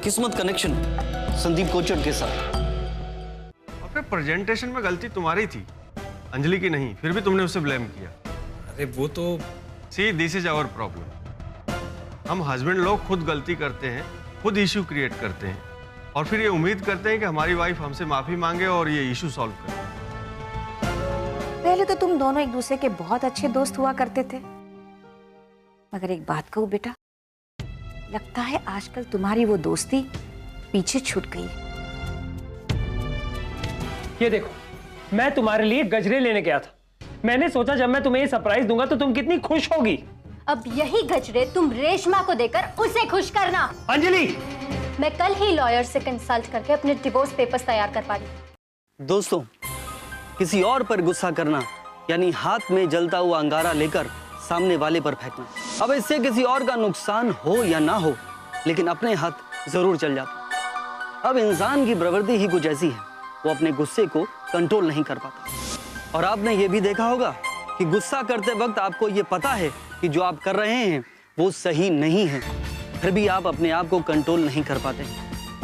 किस्मत कनेक्शन संदीप कोचर के साथ। और फिर प्रेजेंटेशन में गलती तुम्हारी थी, अंजलि की नहीं, फिर भी तुमने उसे ब्लेम किया। अरे वो तो see this is our problem. हम हस्बैंड लोग खुद गलती करते हैं, खुद इश्यू क्रिएट करते हैं और फिर ये उम्मीद करते हैं कि हमारी वाइफ हमसे माफी मांगे और ये इश्यू सॉल्व करे। पहले तो तुम दोनों एक दूसरे के बहुत अच्छे दोस्त हुआ करते थे, मगर एक बात कहूं बेटा, लगता है आजकल तुम्हारी वो दोस्ती पीछे छूट गई। ये देखो, मैं तुम्हारे लिए गजरे लेने गया था। मैंने सोचा जब मैं तुम्हें ये सरप्राइज दूंगा तो तुम कितनी खुश होगी। अब यही गजरे तुम रेशमा को देकर उसे खुश करना। अंजलि, मैं कल ही लॉयर से कंसल्ट करके अपने डिवोर्स पेपर्स तैयार कर पा रही। दोस्तों, किसी और पर गुस्सा करना यानी हाथ में जलता हुआ अंगारा लेकर सामने वाले पर फेंकना। अब इससे किसी और का नुकसान हो या ना हो, लेकिन अपने हाथ जरूर चल जाता। अब इंसान की प्रवृत्ति ही कुछ ऐसी है, वो अपने गुस्से को कंट्रोल नहीं कर पाता। और आपने ये भी देखा होगा कि गुस्सा करते वक्त आपको ये पता है कि जो आप कर रहे हैं वो सही नहीं है, फिर भी आप अपने आप को कंट्रोल नहीं कर पाते।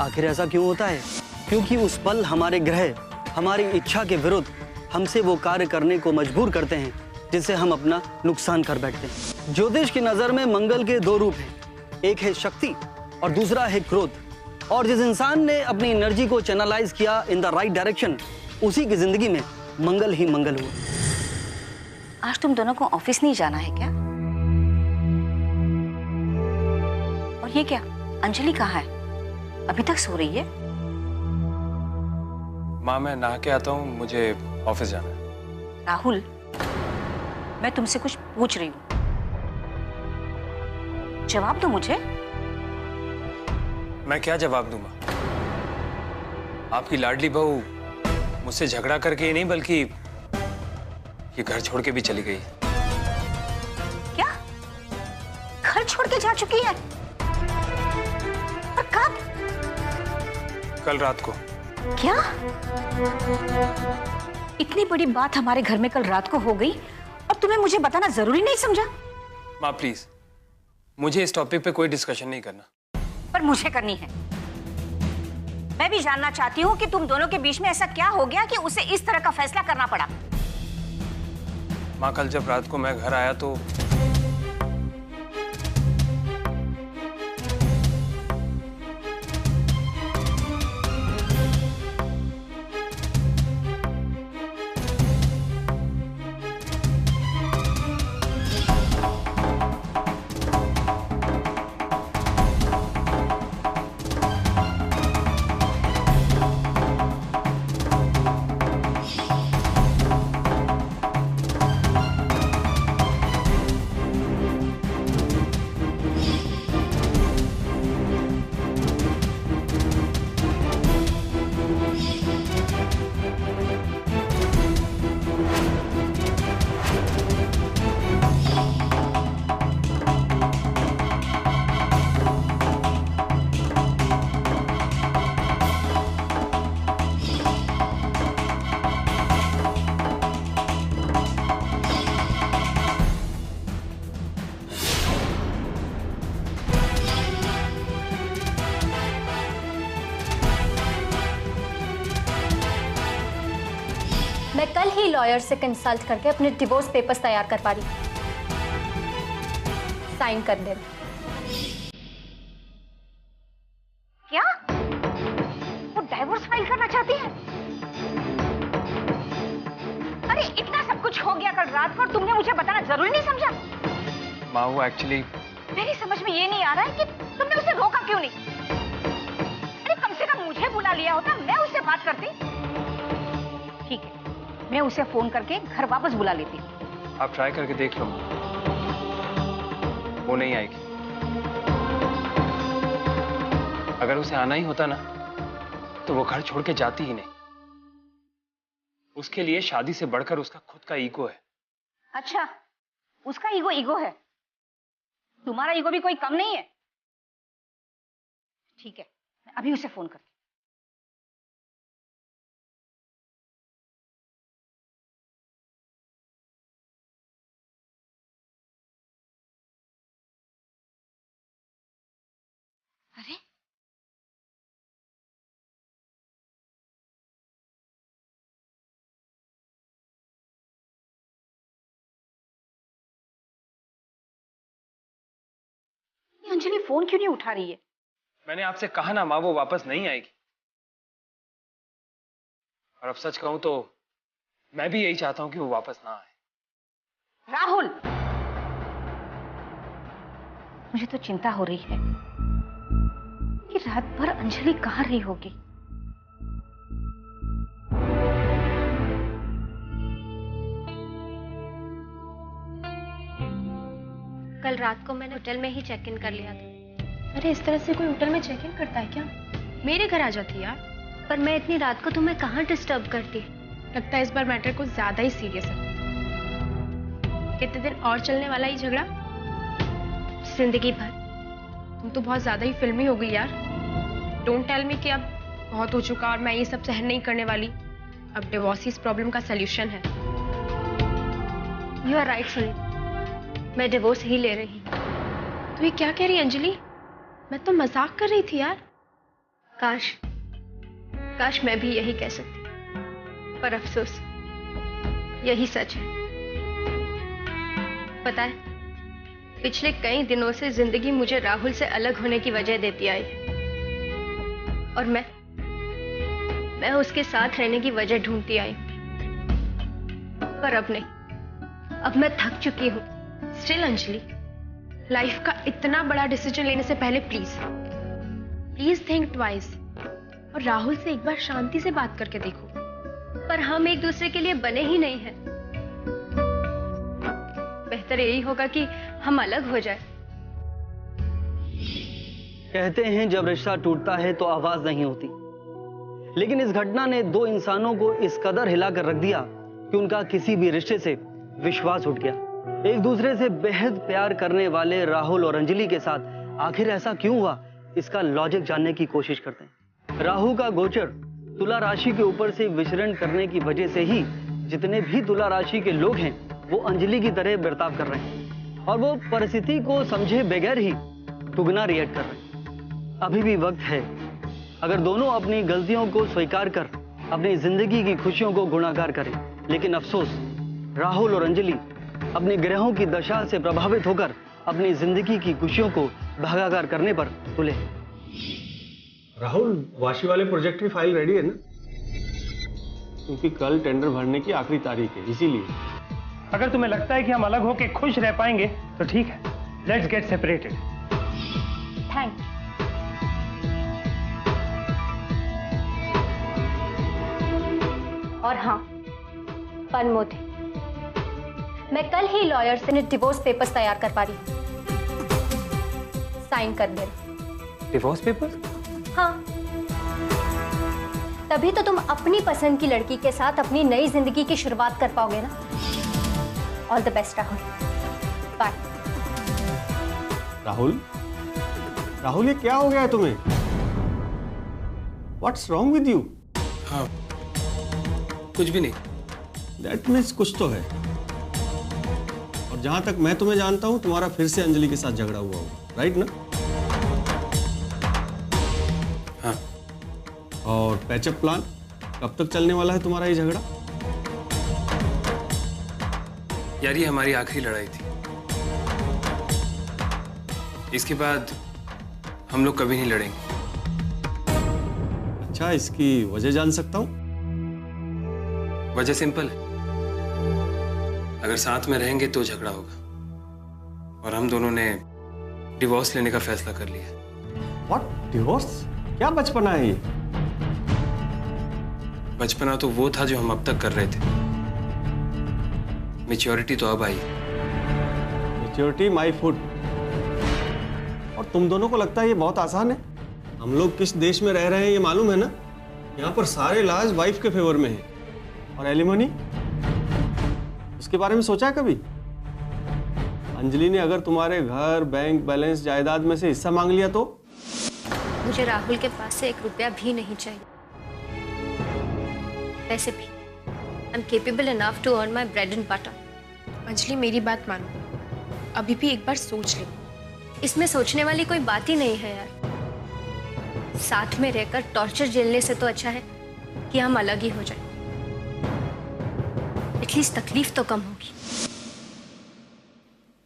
आखिर ऐसा क्यों होता है? क्योंकि उस पल हमारे ग्रह हमारी इच्छा के विरुद्ध हमसे वो कार्य करने को मजबूर करते हैं जिससे हम अपना नुकसान कर बैठते हैं। ज्योतिष की नजर में मंगल के दो रूप हैं, एक है शक्ति और दूसरा है क्रोध। और जिस इंसान ने अपनी एनर्जी को चैनलाइज किया इन द राइट डायरेक्शन, उसी की जिंदगी में मंगल ही मंगल हुआ। आज तुम दोनों को ऑफिस नहीं जाना है क्या? और ये क्या, अंजलि कहाँ है? अभी तक सो रही है? माँ, मैं नहा के आता हूँ, मुझे ऑफिस जाना है। राहुल, मैं तुमसे कुछ पूछ रही हूँ, जवाब दो मुझे। मैं क्या जवाब दूंगा? आपकी लाडली बहू मुझसे झगड़ा करके ही नहीं बल्कि ये घर छोड़ के भी चली गई। क्या? घर छोड़ के जा चुकी है? और कब? कल रात को। क्या? इतनी बड़ी बात हमारे घर में कल रात को हो गई और तुम्हें मुझे बताना जरूरी नहीं समझा? माँ प्लीज, मुझे इस टॉपिक पे कोई डिस्कशन नहीं करना। पर मुझे करनी है। मैं भी जानना चाहती हूँ कि तुम दोनों के बीच में ऐसा क्या हो गया कि उसे इस तरह का फैसला करना पड़ा। माँ, कल जब रात को मैं घर आया तो मैं कल ही लॉयर से कंसल्ट करके अपने डिवोर्स पेपर्स तैयार कर पा रही। साइन कर देना। क्या? वो डाइवोर्स फाइल करना चाहती है? अरे इतना सब कुछ हो गया कल रात को और तुमने मुझे बताना जरूरी नहीं समझा? माँ, वो एक्चुअली मेरी समझ में ये नहीं आ रहा है कि तुमने उसे रोका क्यों नहीं? अरे कम से कम मुझे बुला लिया होता, मैं उससे बात करती। ठीक है, मैं उसे फोन करके घर वापस बुला लेती हूँ। आप ट्राई करके देख लो, वो नहीं आएगी। अगर उसे आना ही होता ना तो वो घर छोड़ के जाती ही नहीं। उसके लिए शादी से बढ़कर उसका खुद का ईगो है। अच्छा, उसका ईगो ईगो है, तुम्हारा ईगो भी कोई कम नहीं है। ठीक है, मैं अभी उसे फोन करती हूँ। अरे अंजलि फोन क्यों नहीं उठा रही है? मैंने आपसे कहा ना माँ, वो वापस नहीं आएगी। और अब सच कहूं तो मैं भी यही चाहता हूं कि वो वापस ना आए। राहुल, मुझे तो चिंता हो रही है कि रात भर अंजलि कहाँ रही होगी। कल रात को मैंने होटल में ही चेक इन कर लिया था। अरे इस तरह से कोई होटल में चेक इन करता है क्या? मेरे घर आ जाती यार। पर मैं इतनी रात को तुम्हें कहाँ डिस्टर्ब करती? लगता है इस बार मैटर कुछ ज्यादा ही सीरियस है। कितने दिन और चलने वाला ये झगड़ा? जिंदगी भर। तुम तो बहुत ज्यादा ही फिल्मी हो गई यार। डोंट टेल मी कि अब बहुत हो चुका और मैं ये सब सहन नहीं करने वाली। अब डिवोर्स ही इस प्रॉब्लम का सलूशन है। यू आर राइट सुनीता, मैं डिवोर्स ही ले रही हूँ। तो ये क्या कह रही है अंजलि? मैं तो मजाक कर रही थी यार। काश मैं भी यही कह सकती, पर अफसोस यही सच है। पता है, पिछले कई दिनों से जिंदगी मुझे राहुल से अलग होने की वजह देती आई है और मैं उसके साथ रहने की वजह ढूंढती आई हूं। पर अब नहीं, अब मैं थक चुकी हूं। स्टिल अंजलि, लाइफ का इतना बड़ा डिसीजन लेने से पहले प्लीज थिंक ट्वाइस और राहुल से एक बार शांति से बात करके देखो। पर हम एक दूसरे के लिए बने ही नहीं हैं। बेहतर यही होगा कि हम अलग हो जाए। कहते हैं जब रिश्ता टूटता है तो आवाज नहीं होती, लेकिन इस घटना ने दो इंसानों को इस कदर हिलाकर रख दिया कि उनका किसी भी रिश्ते से विश्वास उठ गया। एक दूसरे से बेहद प्यार करने वाले राहुल और अंजलि के साथ आखिर ऐसा क्यों हुआ, इसका लॉजिक जानने की कोशिश करते हैं। राहु का गोचर तुला राशि के ऊपर से विचरण करने की वजह से ही जितने भी तुला राशि के लोग हैं वो अंजलि की तरह बर्ताव कर रहे हैं और वो परिस्थिति को समझे बगैर ही दुगना रिएक्ट कर रहे हैं। अभी भी वक्त है, अगर दोनों अपनी गलतियों को स्वीकार कर अपनी जिंदगी की खुशियों को गुणाकार करें। लेकिन अफसोस, राहुल और अंजलि अपने ग्रहों की दशा से प्रभावित होकर अपनी जिंदगी की खुशियों को भागाकार करने पर तुले। राहुल, वाशी वाले प्रोजेक्ट की फाइल रेडी है ना? क्योंकि कल टेंडर भरने की आखिरी तारीख है, इसीलिए। अगर तुम्हें लगता है कि हम अलग होकर खुश रह पाएंगे तो ठीक है, लेट्स गेट सेपरेटेड। थैंक। और हाँ, वन मोर थिंग, मैं कल ही लॉयर से डिवोर्स पेपर्स तैयार कर पा रही हूँ। साइन कर देना। Divorce papers? हाँ, तभी तो तुम अपनी पसंद की लड़की के साथ अपनी नई जिंदगी की शुरुआत कर पाओगे ना। All the best Rahul, bye. Rahul, Rahul, ये क्या हो गया है तुम्हें? What's wrong with you? हाँ, कुछ भी नहीं। दैट मीन्स कुछ तो है। और जहां तक मैं तुम्हें जानता हूं, तुम्हारा फिर से अंजलि के साथ झगड़ा हुआ होगा, राइट ना? हाँ। और पैचअप प्लान कब तक चलने वाला है तुम्हारा ये झगड़ा? यार, ये हमारी आखिरी लड़ाई थी। इसके बाद हम लोग कभी नहीं लड़ेंगे। अच्छा, इसकी वजह जान सकता हूं? वजह सिंपल है, अगर साथ में रहेंगे तो झगड़ा होगा और हम दोनों ने डिवोर्स लेने का फैसला कर लिया। व्हाट? डिवोर्स? क्या बचपना है ये? बचपना तो वो था जो हम अब तक कर रहे थे, मैच्योरिटी तो अब आई। Maturity my foot. और तुम दोनों को लगता है ये बहुत आसान है? हम लोग किस देश में रह रहे हैं ये मालूम है ना? यहाँ पर सारे लाज वाइफ के फेवर में है। और एलिमनी, इसके बारे में सोचा है कभी? अंजलि ने अगर तुम्हारे घर, बैंक बैलेंस, जायदाद में से हिस्सा मांग लिया तो? मुझे राहुल के पास से 1 रुपया भी नहीं चाहिए। वैसे भी I am capable enough to earn my bread and butter. Anjali, मेरी बात मानो, अभी भी एक बार सोच ले। इसमें सोचने वाली कोई बात ही नहीं है यार। साथ में रहकर टॉर्चर झेलने से तो अच्छा है कि हम अलग ही हो जाएं। एटलीस्ट तकलीफ तो कम होगी।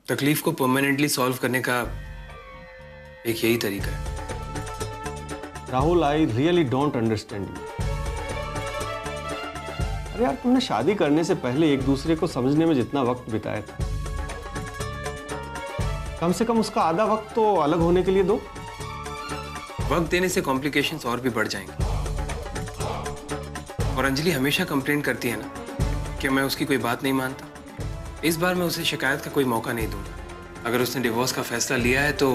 तकलीफ को परमानेंटली सॉल्व करने का एक यही तरीका है। Rahul, I really don't understand you. अरे यार, तुमने शादी करने से पहले एक दूसरे को समझने में जितना वक्त बिताया था, कम से कम उसका आधा वक्त तो अलग होने के लिए दो। वक्त देने से कॉम्प्लिकेशंस और भी बढ़ जाएंगे। और अंजलि हमेशा कंप्लेंट करती है ना कि मैं उसकी कोई बात नहीं मानता। इस बार मैं उसे शिकायत का कोई मौका नहीं दूंगा। अगर उसने डिवोर्स का फैसला लिया है तो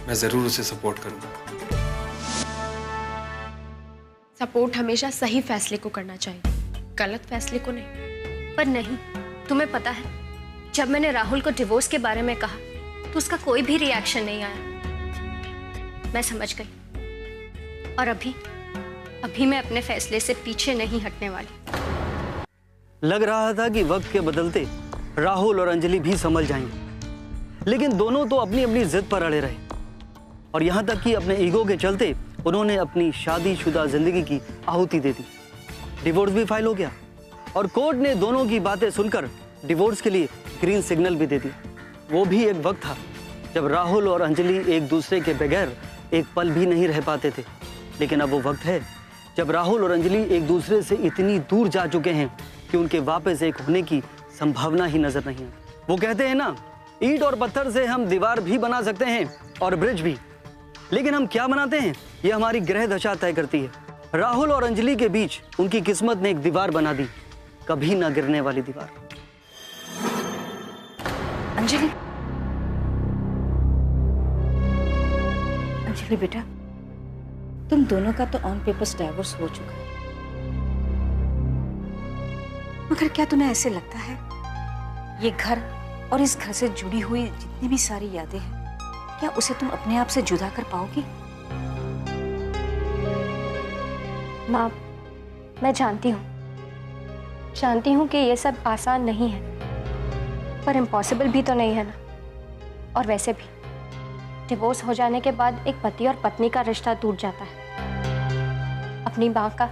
मैं जरूर उसे सपोर्ट करूंगा। सपोर्ट हमेशा सही फैसले को करना चाहिए, गलत फैसले को नहीं। पर नहीं, तुम्हें पता है, जब मैंने राहुल को डिवोर्स के बारे में कहा तो उसका कोई भी रिएक्शन नहीं आया। मैं समझ गई और अभी मैं अपने फैसले से पीछे नहीं हटने वाली। लग रहा था कि वक्त के बदलते राहुल और अंजलि भी संभल जाएंगे, लेकिन दोनों तो अपनी अपनी जिद पर अड़े रहे और यहाँ तक कि अपने ईगो के चलते उन्होंने अपनी शादीशुदा जिंदगी की आहुति दे दी। डिवोर्स भी फाइल हो गया और कोर्ट ने दोनों की बातें सुनकर डिवोर्स के लिए ग्रीन सिग्नल भी दे दिया। वो भी एक वक्त था जब राहुल और अंजलि एक दूसरे के बगैर एक पल भी नहीं रह पाते थे, लेकिन अब वो वक्त है जब राहुल और अंजलि एक दूसरे से इतनी दूर जा चुके हैं कि उनके वापस एक होने की संभावना ही नजर नहीं है। वो कहते हैं ना, ईंट और पत्थर से हम दीवार भी बना सकते हैं और ब्रिज भी, लेकिन हम क्या बनाते हैं ये हमारी ग्रह दशा तय करती है। राहुल और अंजलि के बीच उनकी किस्मत ने एक दीवार बना दी, कभी ना गिरने वाली दीवार। अंजलि, अंजलि बेटा, तुम दोनों का तो ऑन पेपर्स डाइवोर्स हो चुका है, मगर क्या तुम्हें ऐसे लगता है ये घर और इस घर से जुड़ी हुई जितनी भी सारी यादें हैं, क्या उसे तुम अपने आप से जुदा कर पाओगी? माँ, मैं जानती हूँ कि ये सब आसान नहीं है, पर इम्पॉसिबल भी तो नहीं है ना। और वैसे भी डिवोर्स हो जाने के बाद एक पति और पत्नी का रिश्ता टूट जाता है, अपनी माँ का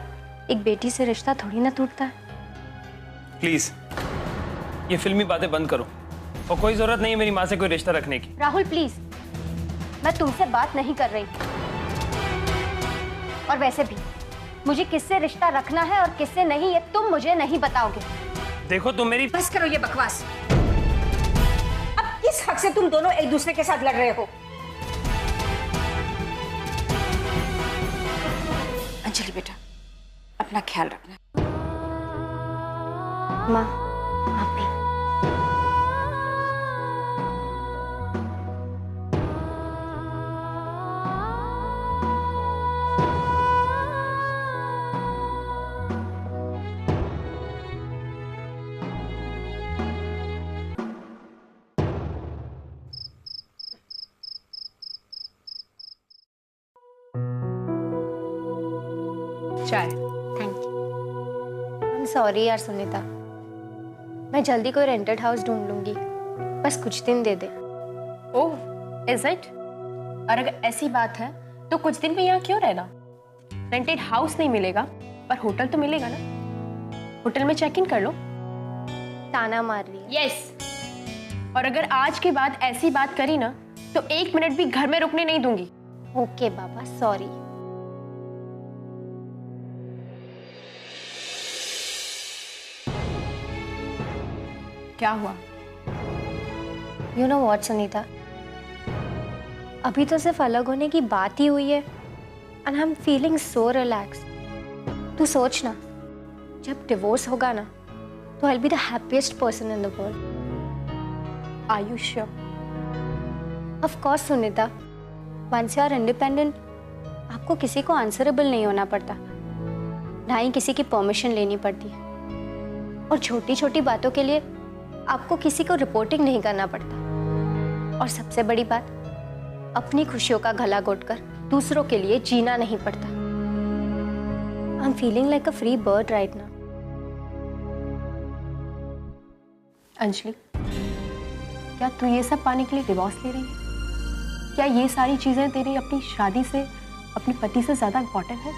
एक बेटी से रिश्ता थोड़ी ना टूटता है। प्लीज ये फिल्मी बातें बंद करो और कोई जरूरत नहीं है मेरी माँ से कोई रिश्ता रखने की। राहुल प्लीज, मैं तुमसे बात नहीं कर रही। और वैसे भी मुझे किससे रिश्ता रखना है और किससे नहीं, ये तुम मुझे नहीं बताओगे। देखो तुम मेरी बस करो ये बकवास। अब किस हक से तुम दोनों एक दूसरे के साथ लड़ रहे हो? अंजलि बेटा, अपना ख्याल रखना। माँ, आप भी। चाय। Thank you. I am sorry यार सुनीता, मैं जल्दी कोई रेंटेड हाउस ढूंढ लूंगी, बस कुछ दिन दे दे। ओह, इज इट? और अगर ऐसी बात है तो कुछ दिन में यहाँ क्यों रहना? रेंटेड हाउस नहीं मिलेगा पर होटल तो मिलेगा ना, होटल में चेक इन कर लो। ताना मार रही है। यस। और अगर आज के बाद ऐसी बात करी ना तो 1 मिनट भी घर में रुकने नहीं दूंगी। ओके बाबा, सॉरी। क्या हुआ? यू नो व्हाट सुनीता, अभी तो सिर्फ अलग होने की बात ही हुई है and I am feeling so relax. तू सोच ना, जब डिवोर्स होगा ना तो I will be the happiest person in the world. Are you sure? Of course Sunita, once you are independent आपको किसी को आंसरेबल नहीं होना पड़ता, ना ही किसी की परमिशन लेनी पड़ती है, और छोटी छोटी बातों के लिए आपको किसी को रिपोर्टिंग नहीं करना पड़ता, और सबसे बड़ी बात, अपनी खुशियों का गला घोटकर दूसरों के लिए जीना नहीं पड़ता। आई am feeling like a free bird right now. Anjali, क्या तू ये सब पाने के लिए डिवोर्स ले रही है? क्या ये सारी चीजें तेरी अपनी शादी से, अपने पति से ज्यादा इंपॉर्टेंट है?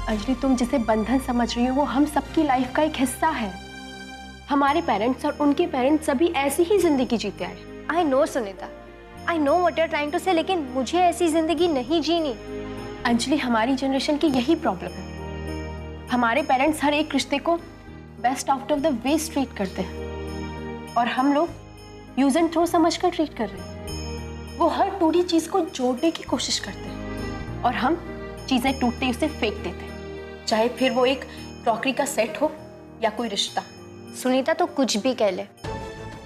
अंजलि, तुम जिसे बंधन समझ रही हो वो हम सबकी लाइफ का एक हिस्सा है। हमारे पेरेंट्स और उनके पेरेंट्स सभी ऐसी ही जिंदगी जीते आए, I know Sunita, I know what you are trying to say, लेकिन मुझे ऐसी जिंदगी नहीं जीनी। अंजलि, हमारी जनरेशन की यही प्रॉब्लम है। हमारे पेरेंट्स हर एक रिश्ते को best out of the waste treat करते हैं और हम लोग यूज एंड थ्रो समझकर ट्रीट कर रहे हैं। वो हर टूटी चीज को जोड़ने की कोशिश करते हैं और हम चीजें टूटते उसे फेंक देते हैं, चाहे फिर वो एक क्रॉकरी का सेट हो या कोई रिश्ता। सुनीता तो कुछ भी कह ले,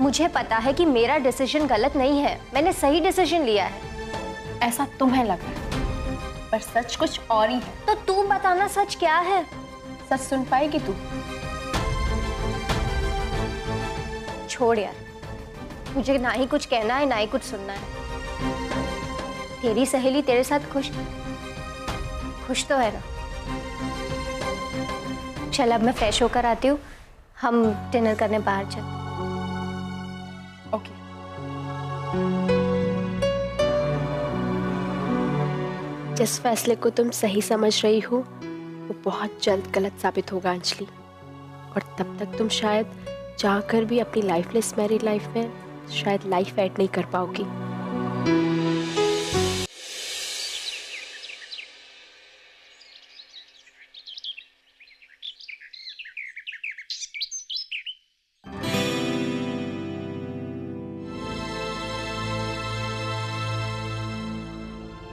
मुझे पता है कि मेरा डिसीजन गलत नहीं है, मैंने सही डिसीजन लिया है। ऐसा तुम्हें लग रहा है पर सच कुछ और ही है। तो तू बताना सच क्या है? सच सुन पाएगी तू? छोड़ यार, मुझे ना ही कुछ कहना है ना ही कुछ सुनना है। तेरी सहेली तेरे साथ खुश तो है ना? चल अब मैं फ्रेश होकर आती हूँ, हम डिनर करने बाहर चलते। ओके। जिस फैसले को तुम सही समझ रही हो वो बहुत जल्द गलत साबित होगा अंजलि, और तब तक तुम शायद चाहकर भी अपनी लाइफलेस मैरिड लाइफ में शायद लाइफ ऐड नहीं कर पाओगी।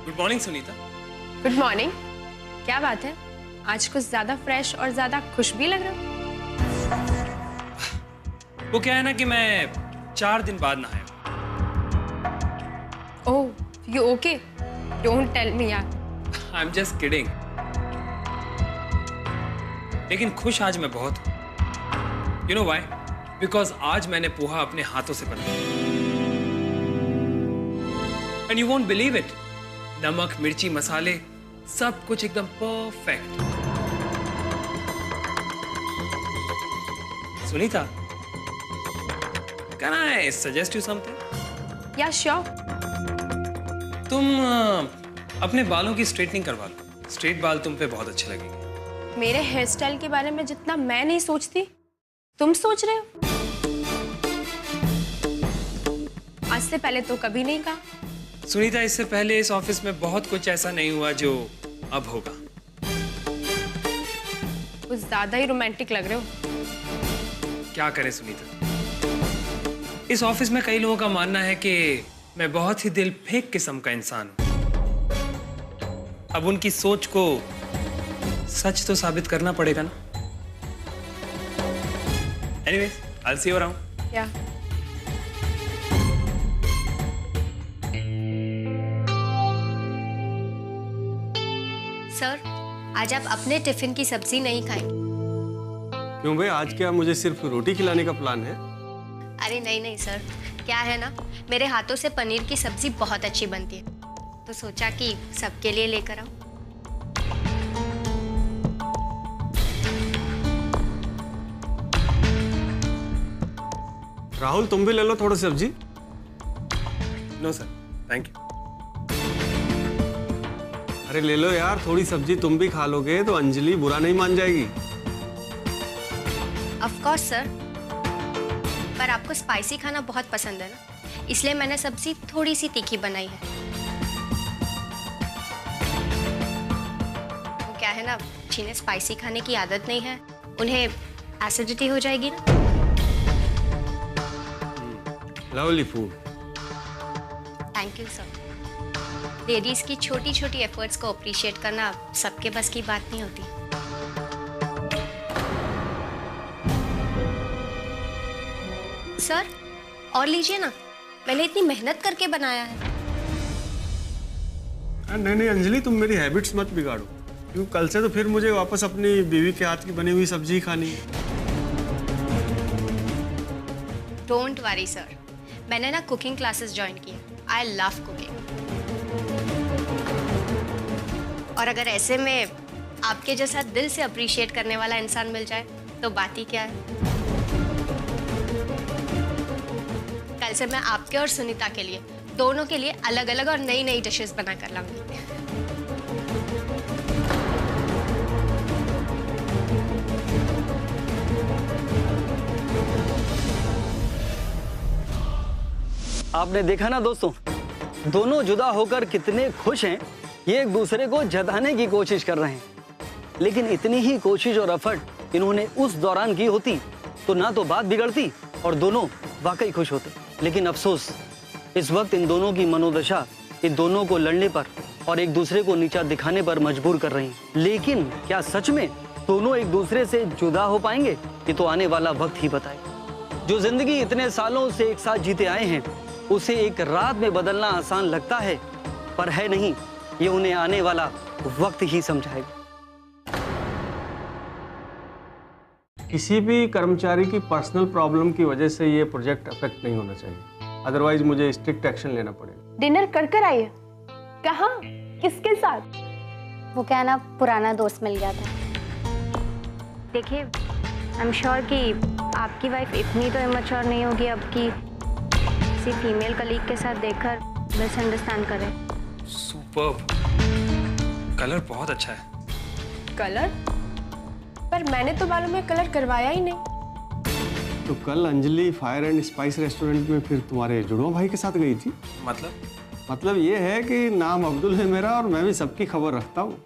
Good morning Sunita. Good morning. क्या बात है, आज कुछ ज्यादा फ्रेश और ज्यादा खुश भी लग रहा हो। वो क्या है ना कि मैं 4 दिन बाद नहाया। Oh, you okay? Don't tell me यार। I am just kidding. लेकिन खुश आज मैं बहुत हूं। You know why? बिकॉज आज मैंने पोहा अपने हाथों से बनाया। And you won't believe it, नमक, मिर्ची, मसाले सब कुछ एकदम perfect. Sunita, can I suggest you something? या श्योर। तुम अपने बालों की स्ट्रेटनिंग करवा लो। स्ट्रेट बाल तुम पे बहुत अच्छे लगेंगे। मेरे हेयर स्टाइल के बारे में जितना मैं नहीं सोचती तुम सोच रहे हो। आज से पहले तो कभी नहीं कहा। सुनीता, इससे पहले इस ऑफिस में बहुत कुछ ऐसा नहीं हुआ जो अब होगा। कुछ ज्यादा ही रोमांटिक लग रहे हो। क्या करें सुनीता, इस ऑफिस में कई लोगों का मानना है कि मैं बहुत ही दिल फेंक किस्म का इंसान हूं। अब उनकी सोच को सच तो साबित करना पड़ेगा ना। Anyways, I will see you around. या सर, आज आप अपने टिफिन की सब्जी नहीं खाएंगे? क्यों भाई, आज क्या मुझे सिर्फ रोटी खिलाने का प्लान है? अरे नहीं नहीं सर, क्या है ना, मेरे हाथों से पनीर की सब्जी बहुत अच्छी बनती है, तो सोचा कि सबके लिए लेकर आऊं। राहुल, तुम भी ले लो थोड़ी सब्जी। No sir, thank you. अरे ले लो यार, थोड़ी सब्जी तुम भी खा लोगे तो अंजलि बुरा नहीं मान जाएगी। ऑफ कोर्स सर, पर आपको स्पाइसी खाना बहुत पसंद है ना, इसलिए मैंने सब्जी थोड़ी सी तीखी बनाई है। वो क्या है ना, जिन्हें स्पाइसी खाने की आदत नहीं है उन्हें एसिडिटी हो जाएगी ना। Lovely food. Thank you sir. Ladies की छोटी छोटी एफर्ट्स को अप्रिशिएट करना सबके बस की बात नहीं होती। सर, और लीजिए ना, मैंने इतनी मेहनत करके बनाया है। नहीं नहीं अंजलि, तुम मेरी हैबिट्स मत बिगाड़ो, क्योंकि कल से तो फिर मुझे वापस अपनी बीवी के हाथ की बनी हुई सब्जी खानी है। डोंट वरी सर, मैंने ना कुकिंग क्लासेस ज्वाइन की। I love cooking. और अगर ऐसे में आपके जैसा दिल से अप्रिशिएट करने वाला इंसान मिल जाए तो बात ही क्या है। कल से मैं आपके और सुनीता के लिए, दोनों के लिए अलग अलग और नई नई डिशेस बना कर लाऊंगी। आपने देखा ना दोस्तों, दोनों जुदा होकर कितने खुश हैं। ये एक दूसरे को जताने की कोशिश कर रहे हैं, लेकिन इतनी ही कोशिश और एफर्ट इन्होंने उस दौरान की होती तो ना तो बात बिगड़ती और दोनों वाकई खुश होते। लेकिन अफसोस, इस वक्त इन दोनों की मनोदशा इन दोनों को लड़ने पर और एक दूसरे को नीचा दिखाने पर मजबूर कर रही है। लेकिन क्या सच में दोनों एक दूसरे से जुदा हो पाएंगे? ये तो आने वाला वक्त ही बताएगा। जो जिंदगी इतने सालों से एक साथ जीते आए हैं, उसे एक रात में बदलना आसान लगता है, पर है नहीं। ये उन्हें आने वाला वक्त ही समझाएगा। किसी भी कर्मचारी की पर्सनल प्रॉब्लम की वजह से ये प्रोजेक्ट अफेक्ट नहीं होना चाहिए, अदरवाइज मुझे स्ट्रिक्ट एक्शन लेना पड़ेगा। डिनर कर आइए। कहाँ? किसके साथ? वो क्या ना, पुराना दोस्त मिल गया था। देखिए, आई एम श्योर कि आपकी वाइफ इतनी तो इमेच्योर नहीं होगी अब कि किसी फीमेल कलीग के साथ देखकर मिसअंडरस्टैंड करे। सुपर्ब, कलर बहुत अच्छा है। कलर? पर मैंने तो बालों में कलर करवाया ही नहीं। तो कल Anjali fire and spice restaurant में फिर तुम्हारे जुड़वा भाई के साथ गई थी? मतलब मतलब ये है कि नाम अब्दुल है मेरा और मैं भी सबकी खबर रखता हूँ।